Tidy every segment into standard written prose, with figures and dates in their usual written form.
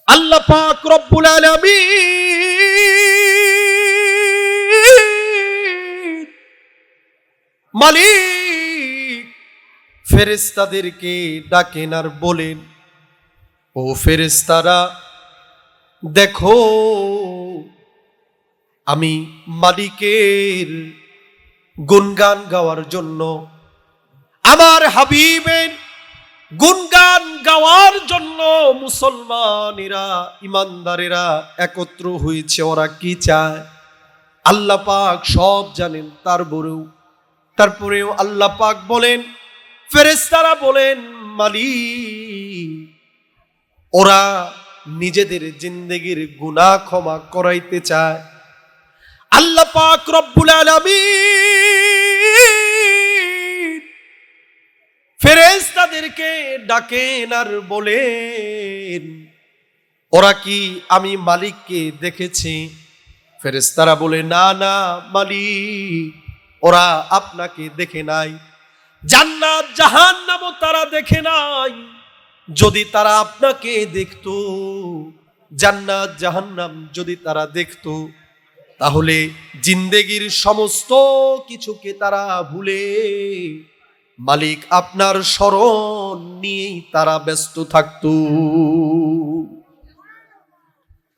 আল্লাহ পাক রব্বুল আলামিন মালিক ফেরেশতাদেরকে ডাকেন আর বলেন, ও ফেরেশতারা দেখো, আমি মালিকের গুণগান গাওয়ার জন্য, আমার হাবিবের গুণগান গাওয়ার জন্য মুসলমানেরা, ইমানদারেরা একত্র হয়েছে। ওরা কি চায় আল্লাহ পাক সব জানেন। তারপরেও আল্লাহ পাক বলেন, ফেরেশতারা বলেন, মালিক ওরা নিজেদের জিন্দেগির গুনাহ ক্ষমা করাইতে চায়। আল্লাহ পাক রব্বুল আলামিন ফেরেশতাদেরকে ডাকেন আর বলেন, ওরা কি আমি মালিককে দেখেছে? ফেরেশতারা বলে, না না মালিক, ওরা আপনাকে দেখে নাই। জান্নাত জাহান্নামও তারা দেখে নাই। যদি তারা আপনাকে দেখতো, জান্নাত জাহান্নাম যদি তারা দেখতো, তাহলে জিন্দেগির সমস্ত কিছুকে তারা ভুলে মালিক আপনার স্মরণ নিয়েই তারা ব্যস্ত থাকতো।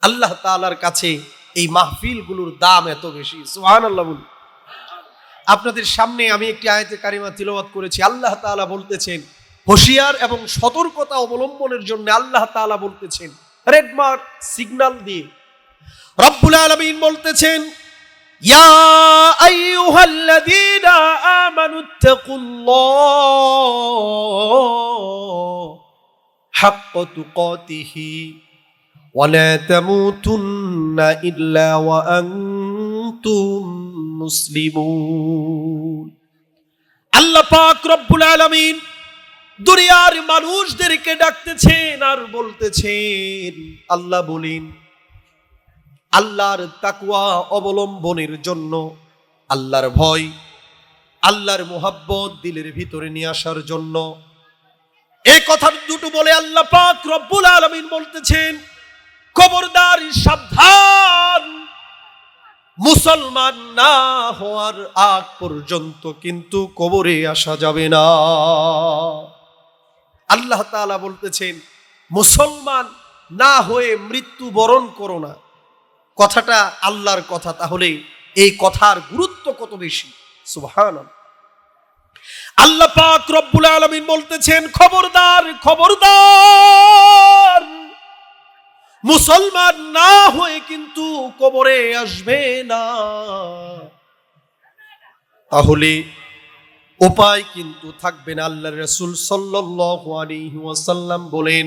আল্লাহ তাআলার কাছে এই মাহফিলগুলোর দাম এত বেশি। সুবহানাল্লাহ বলুন। আপনাদের সামনে আমি একটি আয়াতে কারিমা তিলাওয়াত করেছি। আল্লাহ তাআলা বলতেছেন, হুঁশিয়ার এবং সতর্কতা অবলম্বনের জন্য আল্লাহ তাআলা বলতেছেন, রেড মার্ক সিগন্যাল দিয়ে রব্বুল আলামিন বলতেছেন, ইয়া আইয়ুহাল্লাযীনা আমানুত্তাকুল্লাহ হাক্কা তুকাতিহি ওয়া লা তামুতুন্না ইল্লা ওয়া আনতুম মুসলিমুন। আল্লাহ পাক রব্বুল আলামিন দুনিয়ার মানুষদেরকে ডাকতেছেন আর বলতেছেন, আল্লাহ বলেন, আল্লাহর তাকওয়া অবলম্বনের জন্য, আল্লাহর ভয়, আল্লাহর মুহাব্বত দিলের ভিতরে নিয়ে আসার জন্য এই কথা দুটো বলে আল্লাহ পাক রব্বুল আলামিন বলতেছেন, খবরদার, সাবধান, মুসলমান না হওয়ার আগ পর্যন্ত কিন্তু কবরে আসা যাবে না। আল্লাহ তাআলা বলতেছেন, মুসলমান না হয়ে মৃত্যু বরণ করো না। কথাটা আল্লাহর কথা, তাহলে এই কথার গুরুত্ব কত বেশি। সুবহানাল্লাহ। আল্লাহ পাক রব্বুল আলামিন বলতেছেন, খবরদার, খবরদার, মুসলমান না হয়ে কিন্তু কবরে আসবে না। তাহলে উপায় কিন্তু থাকবে না। আল্লাহর রাসূল সাল্লাল্লাহু আলাইহি ওয়াসাল্লাম বলেন,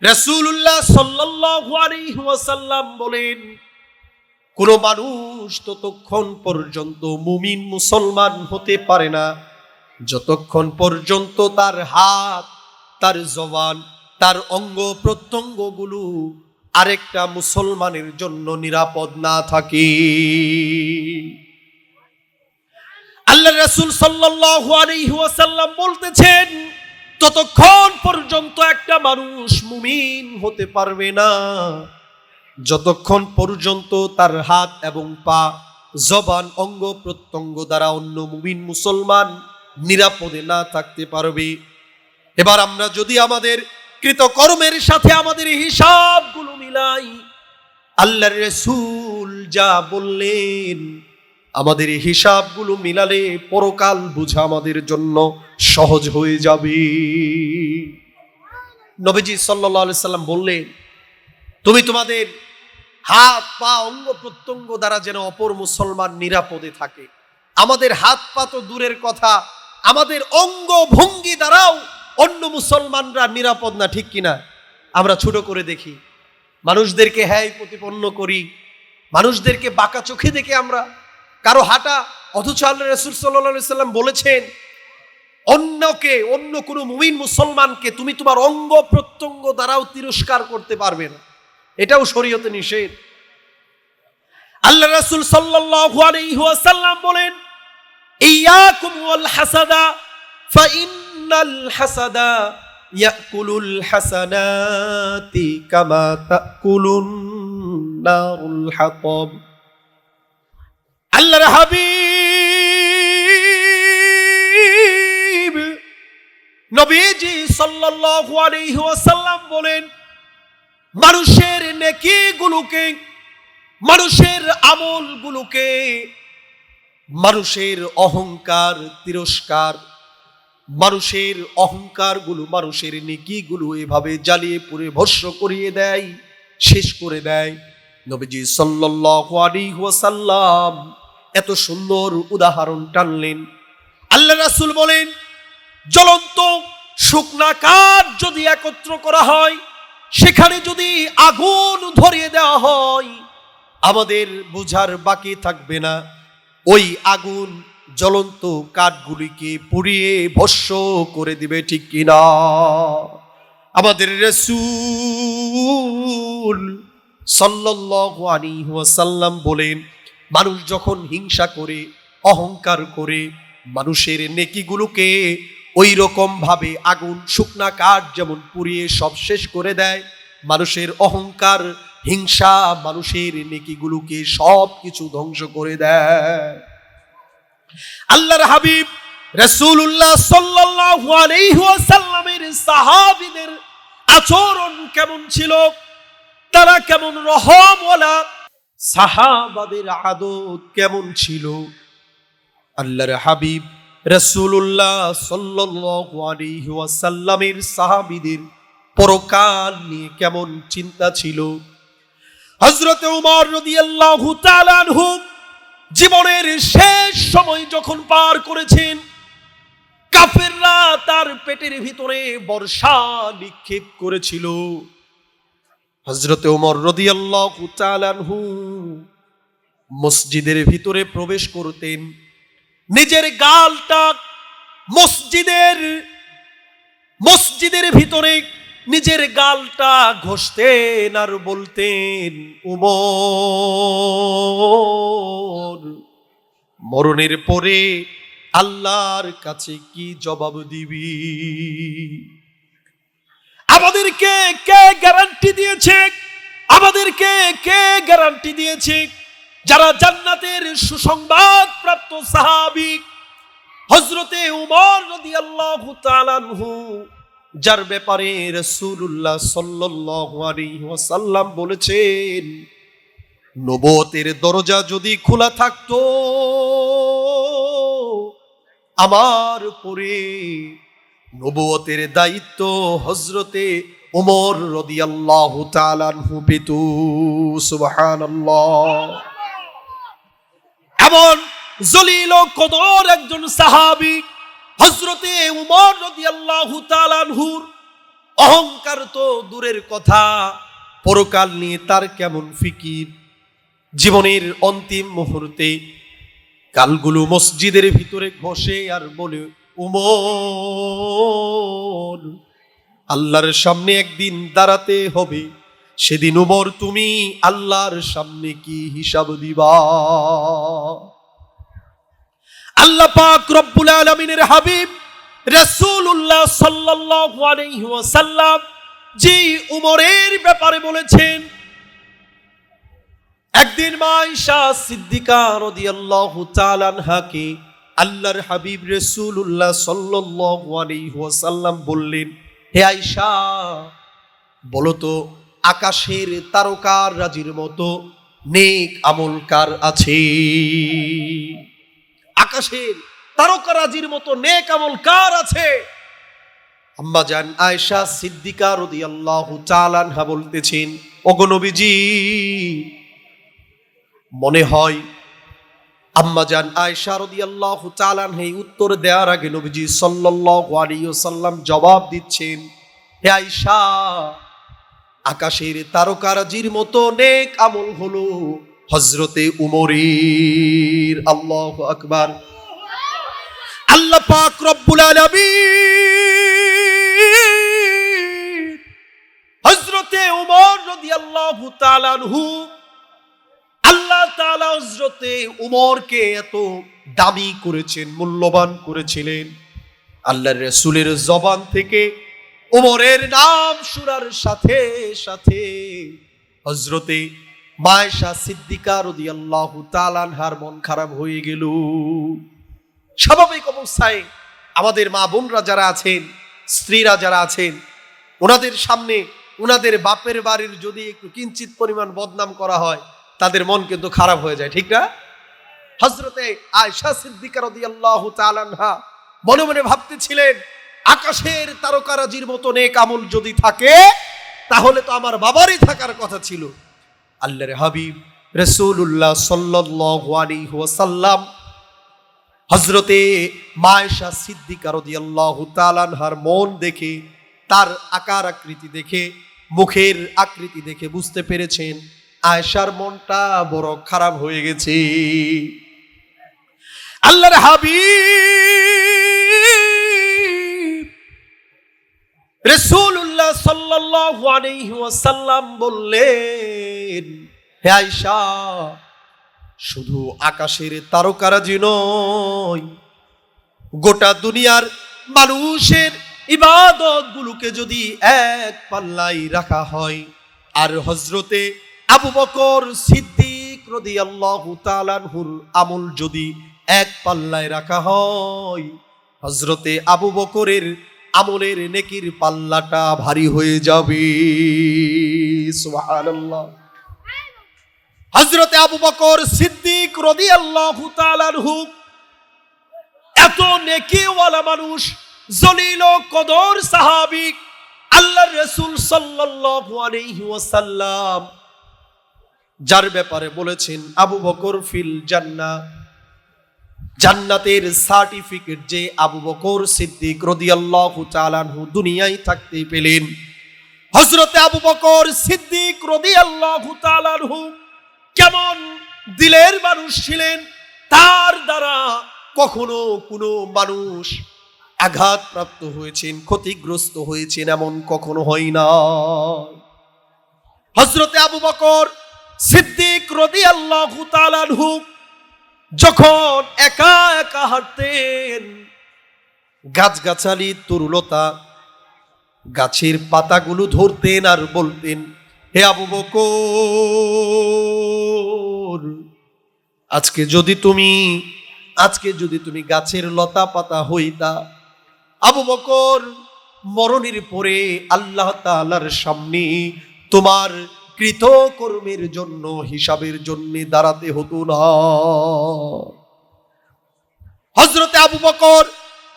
রাসূলুল্লাহ সাল্লাল্লাহু আলাইহি ওয়াসাল্লাম বলেন, কোন মানুষ ততক্ষণ পর্যন্ত মুমিন মুসলমান হতে পারে না যতক্ষণ পর্যন্ত তার হাত, তার জবান, তার অঙ্গ প্রত্যঙ্গগুলো আরেকটা মুসলমানের জন্য নিরাপদ না থাকে। আল্লাহর রাসূল সাল্লাল্লাহু আলাইহি ওয়াসাল্লাম বলতেছেন, ততক্ষণ পর্যন্ত একটা মানুষ মুমিন হতে পারবে না যতক্ষণ পর্যন্ত তার হাত এবং পা, জবান, অঙ্গ প্রত্যঙ্গ দ্বারা অন্য মুমিন মুসলমান নিরাপদে না থাকতে পারবে। এবার আমরা যদি আমাদের কৃতকর্মের সাথে আমাদের হিসাবগুলো মিলাই, আল্লাহর রাসূল যা বললেন, আমাদের হিসাবগুলো মিলালে পরকাল বোঝা আমাদের জন্য সহজ হয়ে যাবে। নবীজি সাল্লাল্লাহু আলাইহি সাল্লাম বললেন, তুমি তোমাদের হাত, পা, অঙ্গ প্রত্যঙ্গ দ্বারা যেন অপর মুসলমান নিরাপদে থাকে। আমাদের হাত পা তো দূরের কথা, আমাদের অঙ্গ ভঙ্গি দ্বারাও অন্য মুসলমানরা নিরাপদ না, ঠিক কিনা? আমরা ছোট করে দেখি, মানুষদেরকে হ্যায় প্রতিপন্ন করি, মানুষদেরকে বাঁকা চোখে দেখে আমরা কারো হাঁটা, অথচ আল্লাহর রাসূল সাল্লাল্লাহু আলাইহি সাল্লাম বলেছেন, অন্য কোনো মুমিন মুসলমানকে তুমি তোমার অঙ্গ প্রত্যঙ্গ দ্বারাও তিরস্কার করতে পারবে না। এটাও শরীয়তে নিষেধ। আল্লাহর রাসূল সাল্লাল্লাহু আলাইহি ওয়াসাল্লাম বলেন, ইয়াকুম ওয়াল হাসাদা ফাইন্নাল হাসাদা ইয়াকুলুল হাসানাতি কামা তাকুলুন নারুল হাতাব। আল্লাহর হাবিব নবীজি সাল্লাল্লাহু আলাইহি ওয়াসাল্লাম বলেন, মানুষের নেকিগুলোকে, মানুষের আমলগুলোকে, মানুষের অহংকার তিরস্কার, মানুষের অহংকারগুলো, মানুষের নেকিগুলো এভাবে জ্বালিয়ে পুড়ে ভস্ম করিয়ে দেয়, শেষ করে দেয়। নবীজি সাল্লাল্লাহু আলাইহি ওয়াসাল্লাম এত সুন্দর উদাহরণ টানলেন। আল্লাহ রাসূল বলেন, জ্বলন্ত শুকনা কাঠ যদি একত্র করা হয়, সেখানে যদি আগুন ধরিয়ে দেওয়া হয়, আমাদের বুঝার বাকি থাকবে না। ওই আগুন জ্বলন্ত কাঠগুলিকে পুড়িয়ে ভস্ম করে দিবে, ঠিক কিনা? আমাদের রাসূল সাল্লাল্লাহু আলাইহি ওয়াসাল্লাম বলেন, মানুষ যখন হিংসা করে, অহংকার করে, মানুষের নেকিগুলোকে ওই রকম ভাবে আগুন শুকনা কাঠ যেমন পুড়িয়ে সব শেষ করে দেয়, মানুষের অহংকার হিংসা মানুষের নেকিগুলোকে সব কিছু ধ্বংস করে দেয়। আল্লাহর হাবিব রাসূলুল্লাহ সাল্লাল্লাহু আলাইহি ওয়াসাল্লামের সাহাবীদের আচরণ কেমন ছিল, তারা কেমন রহমওয়ালা, সাহাবাদের আদত কেমন ছিল, আল্লাহর হাবিব রাসূলুল্লাহ সাল্লাল্লাহু আলাইহি ওয়াসাল্লামের সাহাবীদের পরকাল নিয়ে কেমন চিন্তা ছিল। হযরত ওমর রাদিয়াল্লাহু তাআলা আনহু জীবনের শেষ সময় যখন পার করেছেন, কাফেররা তার পেটের ভিতরে বর্ষা নিক্ষেপ করেছিল। হযরত ওমর রাদিয়াল্লাহু তাআলা আনহু মসজিদের ভিতরে প্রবেশ করতেন, নিজের গালটা মসজিদের ভিতরে নিজের গালটা ঘষতেন আর বলতেন, ওমর, মরণের পরে আল্লাহর কাছে কি জবাব দিবি? আমাদেরকে কে গ্যারান্টি দিয়েছে? আমাদেরকে কে গ্যারান্টি দিয়েছে? যারা জান্নাতের সুসংবাদ প্রাপ্ত সাহাবী হযরতে ওমর রাদিয়াল্লাহু তাআলা আনহু, যার ব্যাপারে রাসূলুল্লাহ সাল্লাল্লাহু আলাইহি ওয়াসাল্লাম বলেছেন, নবুয়তের দরজা যদি খোলা থাকতো, আমার পরে নবুয়তের দায়িত্ব হযরতে ওমর রাদিয়াল্লাহু তাআলা আনহু পেত। সুবহানাল্লাহ। এমন জলিল ও কদর একজন সাহাবী হযরতে ওমর রাদিয়াল্লাহু তাআলা আনহুর অহংকার তো দূরের কথা, পরকাল নিয়ে তার কেমন ফিকির। জীবনের অন্তিম মুহূর্তে গালগুলো মসজিদের ভিতরে ঘষে আর বলে, ওমর, আল্লাহর সামনে একদিন দাঁড়াতে হবে, সেদিন ওমর তুমি আল্লাহর সামনে কি হিসাব দিবা? আল্লাহ পাক রব্বুল আলামিনের হাবিব রাসূলুল্লাহ সাল্লাল্লাহু আলাইহি ওয়াসাল্লাম যে উমরের ব্যাপারে বলেছেন, একদিন মা আয়েশা সিদ্দিকা রাদিয়াল্লাহু তাআলা আনহাকে আল্লাহর হাবিব রাসূলুল্লাহ সাল্লাল্লাহু আলাইহি ওয়াসাল্লাম বললেন, হে আয়েশা, বলো তো আকাশের তারকার রাজির মতো নেক আমলকার আছে? আকাশের তারকারাজির মতো নেক আমল কার আছে? আম্মা জান আয়েশা সিদ্দিকা রাদিয়াল্লাহু তাআলা আনহা বলতেছেন, ওগো নবীজি, মনে হয় আম্মা জান আয়েশা রাদিয়াল্লাহু তাআলা আনহা এই উত্তর দেওয়ার আগে নবীজি সাল্লাল্লাহু আলাইহি ওয়াসাল্লাম জবাব দিচ্ছেন, হে আয়েশা, আকাশের তারকারাজির মতো নেক আমল হলো হযরতে উমরের। আল্লাহু আকবার। আল্লাহ পাক রব্বুল আলামিন হযরতে উমর রাদিয়াল্লাহু তাআলা আনহু, আল্লাহ তাআলা হযরতে উমরকে এত দামি করেছেন, মূল্যবান করেছিলেন। আল্লাহর রাসূলের জবান থেকে ওমরের নাম শোনার সাথে সাথে হযরতে আয়েশা সিদ্দিকা রাদিয়াল্লাহু তাআলা আনহার মন খারাপ হয়ে গেল। স্বাভাবিক অবস্থায় আমাদের মা বোনরা যারা আছেন, স্ত্রীরা যারা আছেন, ওনাদের সামনে ওনাদের বাপের বাড়ির যদি একটু কিঞ্চিত পরিমাণ বদনাম করা হয়, তাদের মন কিন্তু খারাপ হয়ে যায়, ঠিক না? হযরতে আয়েশা সিদ্দিকা রাদিয়াল্লাহু তাআলা আনহা মনে মনে ভাবতেছিলেন, আকাশের তারকারাজির মতো নেক আমল যদি থাকে তাহলে তো আমার বাবারই থাকার কথা ছিল। আল্লাহর হাবিব রাসূলুল্লাহ সাল্লাল্লাহু আলাইহি ওয়াসাল্লাম হযরতে আয়েশা সিদ্দিকা রাদিয়াল্লাহু তাআলা আনহার মন দেখে, তার আকার আকৃতি দেখে, মুখের আকৃতি দেখে বুঝতে পেরেছেন আয়েশার মনটা বড় খারাপ হয়ে গেছে। আল্লাহর হাবিব রাসূলুল্লাহ সাল্লাল্লাহু আলাইহি ওয়াসাল্লাম বললেন, হে আয়েশা, শুধু আকাশের তারকারাজি নয়, গোটা দুনিয়ার মানুষের ইবাদত গুলোকে যদি এক পাল্লায় রাখা হয় আর হযরতে আবু বকর সিদ্দিক রাদিয়াল্লাহু তাআলা আনহুর আমল যদি এক পাল্লায় রাখা হয়, হযরতে আবু বকরের আমলের নেকির পাল্লাটা ভারী হয়ে যাবে। সুবহানাল্লাহ। হযরতে আবু বকর সিদ্দিক রাদিয়াল্লাহু তাআলা আনহু এত নেকিওয়ালা মানুষ, জলিল ও কদর সাহাবী, আল্লাহর রাসূল সাল্লাল্লাহু আলাইহি ওয়াসাল্লাম যার ব্যাপারে বলেছেন আবু বকর ফিল জান্নাহ, জান্নাতের সার্টিফিকেট যে আবু বকর সিদ্দিক রাদিয়াল্লাহু তাআলা আনহু দুনিয়ায় থাকতে পেলেন। হযরতে আবু বকর সিদ্দিক রাদিয়াল্লাহু তাআলা আনহু কেমন দিলের মানুষ ছিলেন, তার দ্বারা কখনো কোনো মানুষ আঘাতপ্রাপ্ত হয়েছেন, ক্ষতিগ্রস্ত হয়েছেন এমন কখনো হয় না। হযরতে আবু বকর সিদ্দিক রাদিয়াল্লাহু তাআলা আনহু যখন একা একা হাঁটতেন, গাছগাছালি তরুলতা গাছের পাতাগুলো ধরতেন আর বলতেন, হে আবু বকর, আজকে যদি তুমি গাছের লতা পাতা হইতা, আবু বকর মরণের পরে আল্লাহ তাআলার সামনে তোমার কৃতকর্মের জন্য হিসাবের জন্য দাঁড়াতে হতো না। হযরতে আবু বকর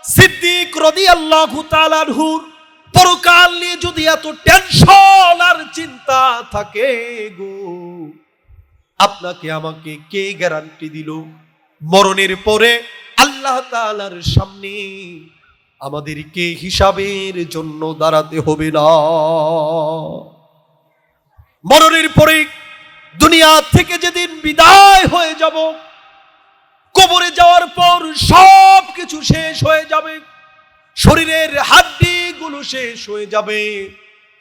সিদ্দিক রাদিয়াল্লাহু তাআলা আনহুর পরকাল নিয়ে যদি এত টেনশন আর চিন্তা থাকে গো, আপনাকে আমাকে কে গ্যারান্টি দিল মরণের পরে আল্লাহ তাআলার সামনে আমাদেরকে হিসাবের জন্য দাঁড়াতে হবে না? মরণের পরে দুনিয়া থেকে যেদিন বিদায় হয়ে যাব, কবরে যাওয়ার পর সব কিছু শেষ হয়ে যাবে, শরীরের হাড্ডিগুলো শেষ হয়ে যাবে,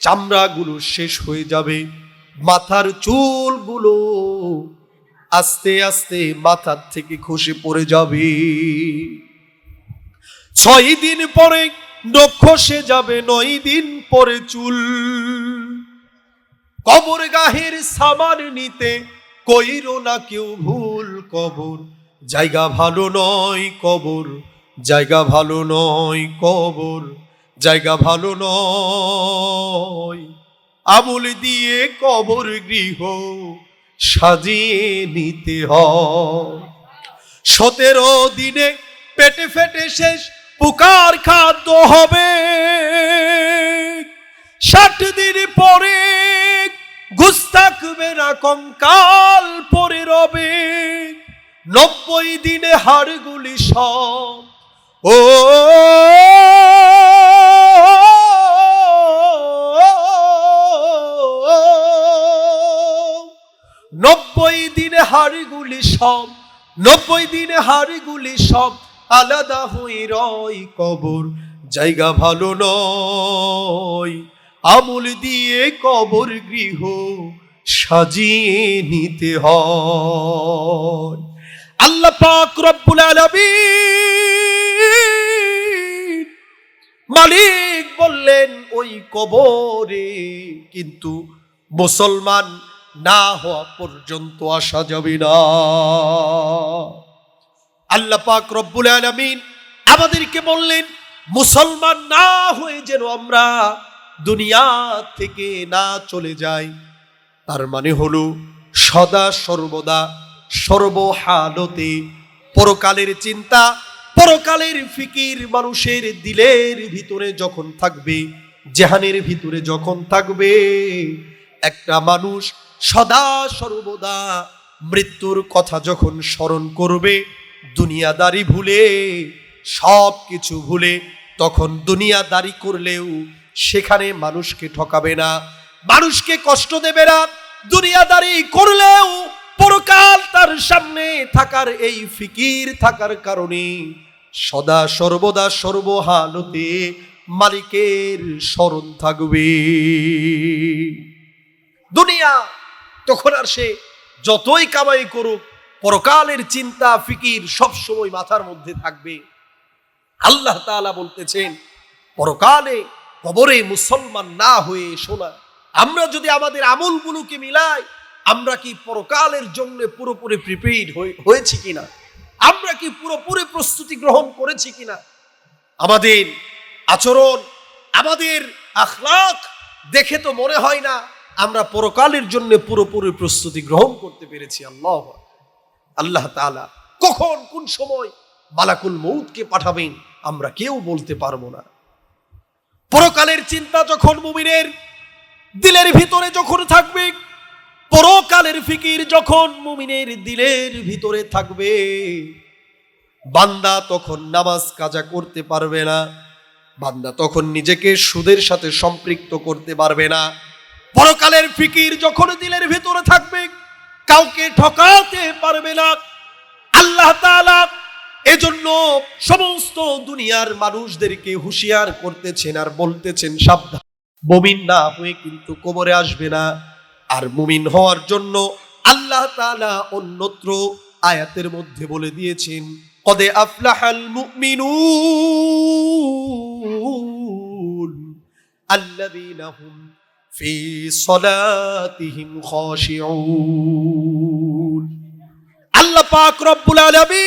চামড়াগুলো শেষ হয়ে যাবে, মাথার চুলগুলো আস্তে আস্তে মাথার থেকে খসে পড়ে যাবে, 6 দিন পরে নখ খসে যাবে, 9 দিন পরে চুল। কবর গাহের সামান নিতে কইরো না কেউ ভুল, কবর জায়গা ভালো নয়, কবর জায়গা ভালো নয়, কবর জায়গা ভালো নয়। আমল দিয়ে কবর গৃহ সাজিয়ে নিতে হয়। 17 দিনে পেটে ফেটে শেষ পুকার খাদ্য হবে, 60 দিন পরে ঘুষ থাকবে না, কঙ্কাল পরে রবে, 90 দিনে হাড়গুলি সব ও 90 দিনে হাড়গুলি সব, 90 দিনে হাড়গুলি সব আলাদা হয়ে রয়, কবর জায়গা ভালো নয়। আমল দিয়ে কবর গৃহ সাজিয়ে নিতে হয়। আল্লাহ পাক রব্বুল আলামিন মালিক বললেন ওই কবরে কিন্তু মুসলমান না হওয়া পর্যন্ত আসা যাবে না। আল্লাহ পাক রব্বুল আলামিন আমাদেরকে বললেন মুসলমান না হয়ে যেন আমরা দুনিয়া থেকে না চলে যাই। তার মানে হলো সদা সর্বদা সর্বহালতে পরকালের চিন্তা, পরকালের ফিকির মানুষের দিলের ভিতরে যখন থাকবে, জাহানের ভিতরে যখন থাকবে, একটা মানুষ সদা সর্বদা মৃত্যুর কথা যখন স্মরণ করবে, দুনিয়াদারি ভুলে, সব কিছু ভুলে, তখন দুনিয়াদারি করলেও সেখানে মানুষকে ঠকাবে না, মানুষকে কষ্ট দেবে না। দুনিয়াদারি করলেও পরকাল তার সামনে থাকার এই ফিকির থাকার কারণে সদা সর্বদা সর্বহালতে মালিকের স্মরণ থাকবে। দুনিয়া তখন আর সে যতই কামাই করুক, পরকালের চিন্তা ফিকির সব সময় মাথার মধ্যে থাকবে। আল্লাহ তাআলা বলতেছেন পরকালে কবরে মুসলমান না হয়ে শোনা, আমরা যদি আমাদের আমলগুলোকে মিলাই, আমরা কি পরকালের জন্য পুরোপুরি প্রিপেয়ার্ড হয়েছি কিনা, আমরা কি পুরোপুরি প্রস্তুতি গ্রহণ করেছি কিনা, আমাদের আচরণ, আমাদের আখলাক দেখে তো মনে হয় না আমরা পরকালের জন্য পুরোপুরি প্রস্তুতি গ্রহণ করতে পেরেছি। আল্লাহ তাআলা কখন কোন সময় মালাকুল মউতকে পাঠাবেন আমরা কেউ বলতে পারবো না। পরকালের চিন্তা যখন মুমিনের দিলের ভিতরে যখন থাকবে, পরকালের ফিকির যখন মুমিনের দিলের ভিতরে থাকবে, বান্দা তখন নামাজ কাজা করতে পারবে না, বান্দা তখন নিজেকে সুদের সাথে সম্পৃক্ত করতে পারবে না। পরকালের ফিকির যখন দিলের ভিতরে থাকবে, কাউকে ঠকাতে পারবে না। আল্লাহ তাআলা এজন্য সমস্ত দুনিয়ার মানুষদেরকে হুঁশিয়ার করতেছেন আর বলতেছেন সাবধান, মুমিন না হয়ে কিন্তু কবরে আসবে না। আর মুমিন হওয়ার জন্য আল্লাহ তাআলা অন্যত্র আয়াতের মধ্যে বলে দিয়েছেন কদে আফলাহাল মুমিনুন আল্লাযীনা হুম ফি সলাতিহিম খাশিউন। আল্লাহ পাক রব্বুল আলামিন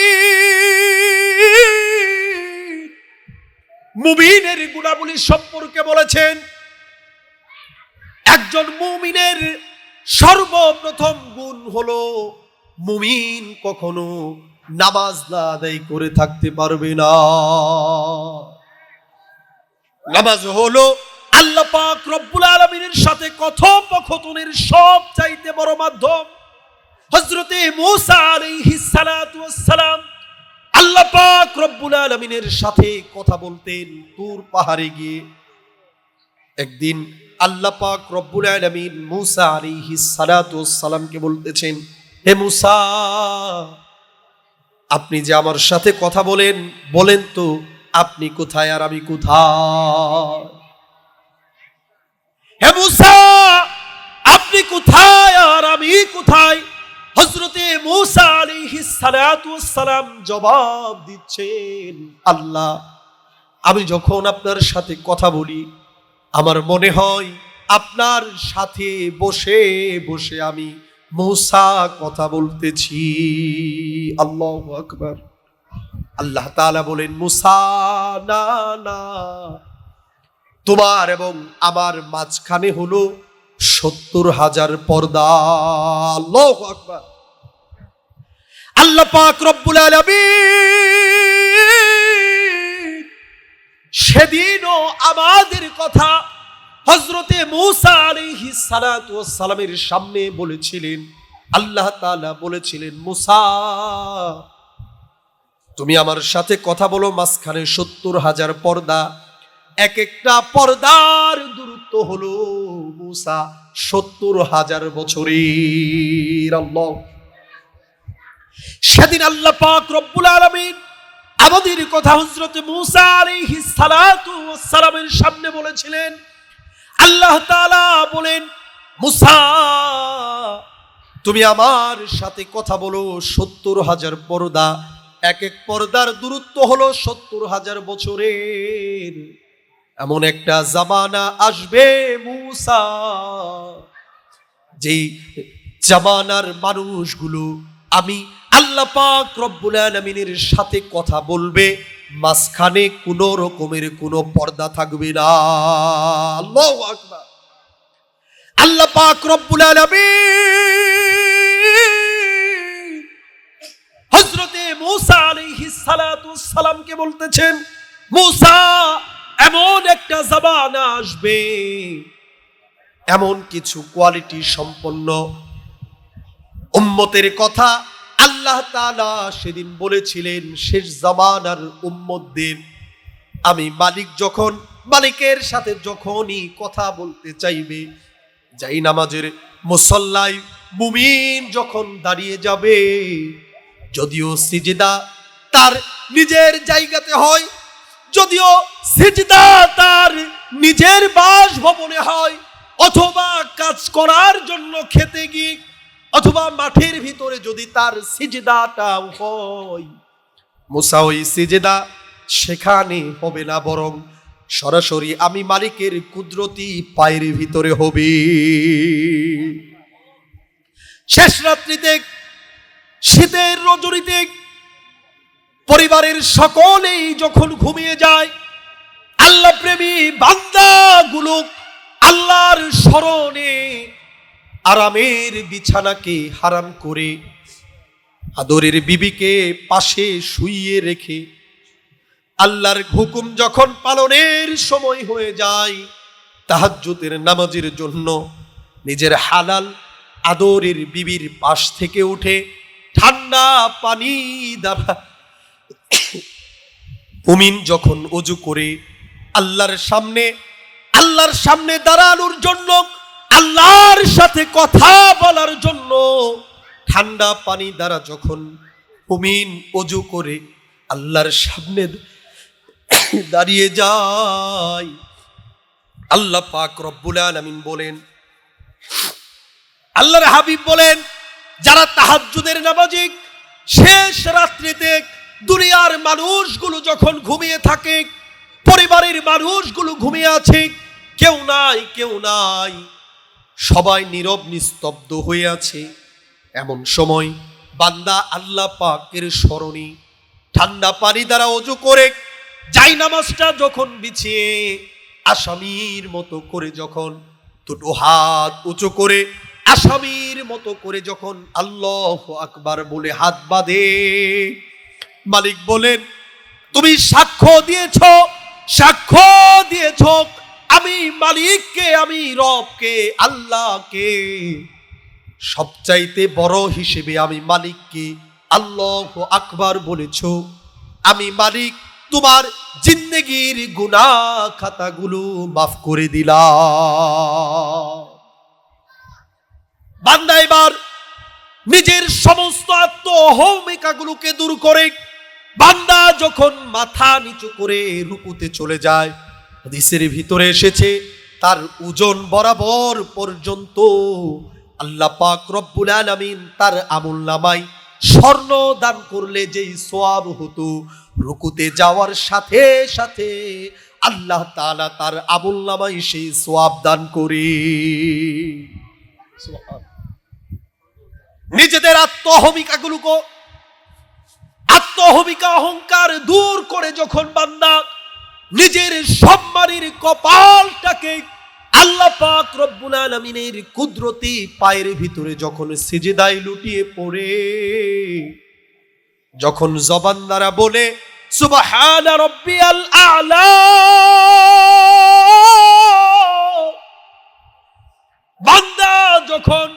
মুমিনের গুণাবলী সম্পর্কে বলেছেন একজন মুমিনের সর্বপ্রথম গুণ হলো মুমিন কখনো নামাজ না আদায় করে থাকতে পারবে না। নামাজ হলো আল্লাহ পাক রব্বুল আলামিনের সাথে কথোপকথনের সব চাইতে বড় মাধ্যম। হযরতে মূসা আলাইহিস সালাতু ওয়াস সালাম আল্লাহ পাক রব্বুল আলামিনের সাথে কথা বলতেন তুর পাহাড়ে গিয়ে। একদিন আল্লাহ পাক রব্বুল আলামিন মূসা আলাইহিস সালাতু ওয়াস সালামকে বলতেছেন, হে মূসা, আপনি যে আমার সাথে কথা বলেন, বলেন তো আপনি কোথায় আর আমি কোথায়? হে মূসা, আপনি কোথায় আর আমি কোথায়? হযরতে মূসা আলাইহিস সালাতু ওয়াস সালাম জবাব দিচ্ছেন, আল্লাহ, আমি যখন আপনার সাথে কথা বলি আমার মনে হয় আপনার সাথে বসে বসে আমি মূসা কথা বলতেছি। আল্লাহু আকবার। আল্লাহ তাআলা বলেন, মূসা, না না, তোমার এবং আমার মাঝখানে হলো ৭০,০০০ পর্দা। আল্লাহু আকবার। আল্লাহ পাক রব্বুল আলামিন সেদিনও আমাদের কথা হযরতে মূসা আলাইহিস সালাতু ওয়াস সালামের সামনে বলেছিলেন। আল্লাহ তাআলা বলেছিলেন, মূসা, তুমি আমার সাথে কথা বলো, মাঝখানে ৭০,০০০ পর্দা, এক একটা পর্দার দূরত্ব হলো মূসা ৭০,০০০ বছরের। আল্লাহ, সেদিন আল্লাহ পাক রব্বুল আলামিন আমাদের কথা হযরতে মূসা আলাইহিস সালাতু ওয়াস সালামের সামনে বলেছিলেন। আল্লাহ তাআলা বলেন, মূসা, তুমি আমার সাথে কথা বলো, ৭০,০০০ পর্দা, এক এক পর্দার দূরত্ব হলো ৭০,০০০ বছরের। এমন একটা জামানা আসবে মূসা, যেই জামানার মানুষগুলো আমি আল্লাহ পাক রব্বুল আলামিনের সাথে কথা বলবে, মাঝখানে কোনো রকমের কোনো পর্দা থাকবে না। আল্লাহু আকবার। আল্লাহ পাক রব্বুল আলামিন হযরতে মূসা আলাইহিস সালাতু ওয়াস সালামকে বলতেছেন, মূসা এমন একটা জামানা আসবে, এমন কিছু কোয়ালিটি সম্পন্ন উম্মতের কথা আল্লাহ তাআলা সেদিন বলেছিলেন। শেষ জামানার উম্মতদের আমি মালিক যখন মালিকের সাথে যখনই কথা বলতে চাইবে, যাই নামাজের মুসল্লায় মুমিন যখন দাঁড়িয়ে যাবে, যদিও সিজদা তার নিজের জায়গাতে হয়, যদিও সিজদা তার নিজের বাসভবনে হয়, অথবা কাজ করার জন্য খেতে গিয়ে, অথবা মাঠের ভিতরে যদি তার সিজদাটা হয়, মুসা ওই সিজদা সেখানে হবে না, বরং সরাসরি আমি মালিকের কুদরতি পায়ের ভিতরে হবে। শেষ রাত্রিতে, শীতের রজনীতে পরিবারের সকলেই যখন ঘুমিয়ে যায়, আল্লাহ প্রেমী বান্দাগুলো আল্লাহর স্মরণে আরামের বিছানাকে হারাম করে আদরের বিবিকে পাশে শুইয়ে রেখে আল্লাহর হুকুম যখন পালনের সময় হয়ে যায়, তাহাজ্জুদের নামাজের জন্য নিজের হালাল আদরের বিবির পাশ থেকে উঠে ঠান্ডা পানি দ্বারা মুমিন যখন ওযু করে আল্লাহর সামনে দাঁড়ানোর জন্য, আল্লাহর সাথে কথা বলার জন্য ঠান্ডা পানি দ্বারা যখন মুমিন ওযু করে আল্লাহর সামনে দাঁড়িয়ে যায়, আল্লাহ পাক রব্বুল আলামিন বলেন, আল্লাহর হাবিব বলেন, যারা তাহাজ্জুদের নামাজি শেষ রাত্রিতে দুনিয়ার মানুষগুলো যখন ঘুমিয়ে থাকে, পরিবারের মানুষগুলো ঘুমিয়ে আছে, কেউ নাই, সবাই নীরব নিস্তব্ধ হয়ে আছে, এমন সময় বান্দা আল্লাহ পাকের স্মরণে ঠান্ডা পানি দ্বারা ওযু করে যাই নামাজটা যখন বিছিয়ে আসামির মতো করে যখন দুটো হাত উঁচু করে আসামির মতো করে যখন আল্লাহু আকবার বলে হাত বাঁধে, মালিক বলেন, তুমি সাক্ষ্য দিয়েছ আমি মালিককে, আমি রবকে, আল্লাহকে সবচাইতে বড় হিসেবে আমি মালিককে আল্লাহু আকবার বলেছ। আমি মালিক তোমার জিন্দেগির গুনাহ খাতাগুলো মাফ করে দিলাম। বান্দা এবার নিজের সমস্ত আত্মহমিকাগুলোকে দূর করে বান্দা যখন মাথা নিচু করে রুকুতে চলে যায়, হাদিসের ভিতরে এসেছে তার ওজন বরাবর পর্যন্ত আল্লাহ পাক রব্বুল আলামিন তার আমলনামায় স্বর্ণ দান করলে যেই সওয়াব হতো, রুকুতে যাওয়ার সাথে সাথে আল্লাহ তাআলা তার আমলনামায় সেই সওয়াব দান করে। নিজেদের আত্মহমিকা অহংকার দূর করে যখন বান্দা নিজের সম্মানের কপালটাকে আল্লাহ পাক রব্বুল আলামিনের কুদরতি পায়ের ভিতরে যখন সিজদায় লুটিয়ে পড়ে, যখন জবান দ্বারা বলে সুবহানা রাব্বিয়াল আ'লা, বান্দা যখন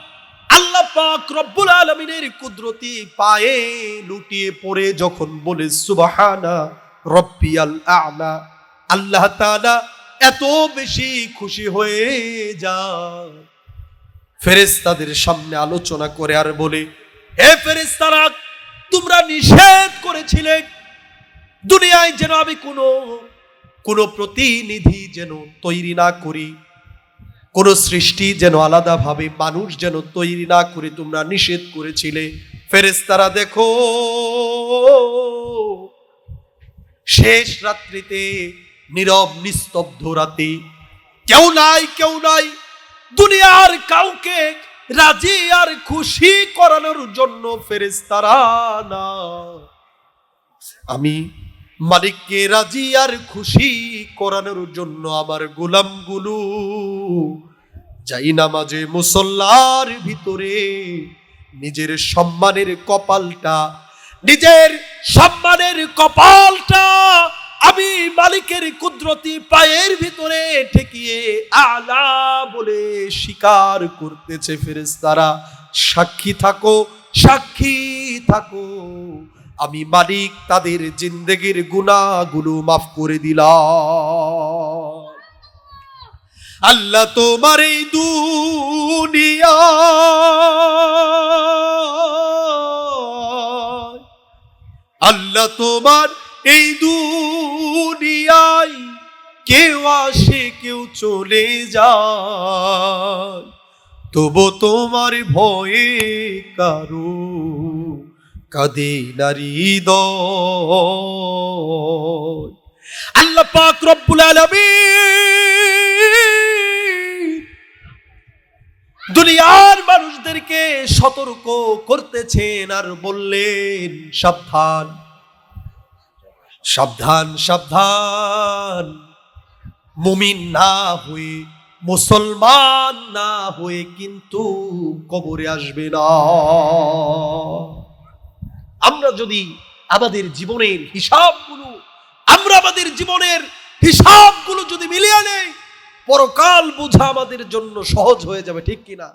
আল্লাহ পাক রব্বুল আলামিনের কুদরতি পায়ে লুটিয়ে পড়ে যখন বলে সুবহানা রাব্বিয়াল আ'লা, আল্লাহ তাআলা এত বেশি খুশি হয়ে যায়, ফেরেশতাদের সামনে আলোচনা করে আর বলে, হে ফেরেশতারা, তোমরা নিষেধ করেছিলে দুনিয়ায় যেন আমি কোনো প্রতিনিধি যেন তৈরি না করি, কোন সৃষ্টি যেন আলাদাভাবে মানুষ যেন তৈরি না করে তোমরা নিষেধ করেছিলে। ফেরেশতারা দেখো শেষ রাত্রিতে নীরব নিস্তব্ধ রাতে, কেউ নাই দুনিয়ার কাউকে রাজি আর খুশি করানোর জন্য ফেরেশতারা না, আমি মালিককে রাজি আর খুশি করানোর জন্য আমার গোলামগুলো যাই নামাজে মুসল্লার ভিতরে নিজের সম্মানের কপালটা আমি মালিকের কুদরতি পায়ের ভিতরে ঠেকিয়ে আলা বলে স্বীকার করতেছে ফেরেশতারা, সাক্ষী থাকো আমি মালিক তাদের জিন্দেগির গুনাহগুলো মাফ করে দিলাম। আল্লাহ তোমার এই দুনিয়া, আল্লাহ তোমার এই দুনিয়ায় কেউ আসে কেউ চলে যায়, তবু তোমার ভয়ে কারো কাঁদে না হৃদয়। আল্লাহ পাক রব্বুল আলামিন দুনিয়ার মানুষদেরকে সতর্ক করতেছেন আর বললেন, সাবধান সাবধান সাবধান, মুমিন না হয়ে মুসলমান না হয়ে কিন্তু কবরে আসবে না। আমরা যদি আমাদের জীবনের হিসাবগুলো যদি মিলিয়ে নেই, পরকাল বোঝা আমাদের জন্য সহজ হয়ে যাবে, ঠিক কিনা?